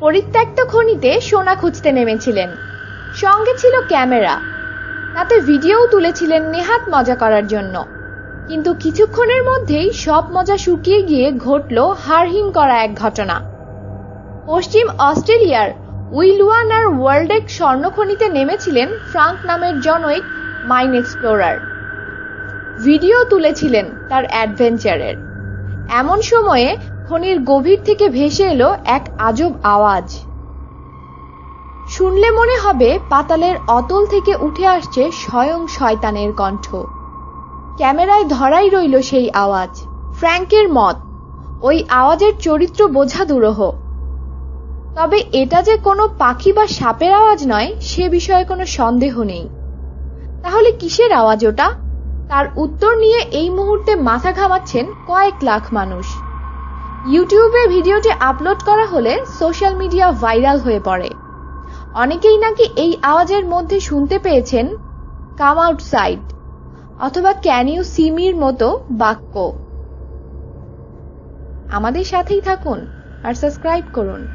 পরিত্যক্ত খনিতে সোনা খুঁজতে নেমেছিলেন। সঙ্গে ছিল ক্যামেরা, তাতে ভিডিওও তুলেছিলেন নেহাত মজা করার জন্য। কিন্তু কিছুক্ষণের মধ্যেই সব মজা শুকিয়ে গিয়ে ঘটল হাড়হিম করা এক ঘটনা। পশ্চিম অস্ট্রেলিয়ার উইলুয়ানার ওয়ার্ল্ডেক স্বর্ণখনিতে নেমেছিলেন ফ্রাঙ্ক নামের জনৈক মাইন এক্সপ্লোরার। ভিডিও তুলেছিলেন তার অ্যাডভেঞ্চারের। এমন সময়ে খনির গভীর থেকে ভেসে এলো এক আজব আওয়াজ। শুনলে মনে হবে পাতালের অতল থেকে উঠে আসছে স্বয়ং শয়তানের কণ্ঠ। ক্যামেরায় ধরাই রইল সেই আওয়াজ। ফ্র্যাঙ্কের মত, ওই আওয়াজের চরিত্র বোঝা দুরূহ। তবে এটা যে কোনো পাখি বা সাপের আওয়াজ নয় সে বিষয়ে কোনো সন্দেহ নেই। তাহলে কিসের আওয়াজ ওটা? তার উত্তর নিয়ে এই মুহূর্তে মাথা ঘামাচ্ছেন কয়েক লাখ মানুষ। ইউটিউবে ভিডিওটি আপলোড করা হলে সোশ্যাল মিডিয়া ভাইরাল হয়ে পড়ে। অনেকেই নাকি এই আওয়াজের মধ্যে শুনতে পেয়েছেন কাম আউটসাইড অথবা ক্যান ইউ সি মির মতো বাক্য। আমাদের সাথেই থাকুন আর সাবস্ক্রাইব করুন।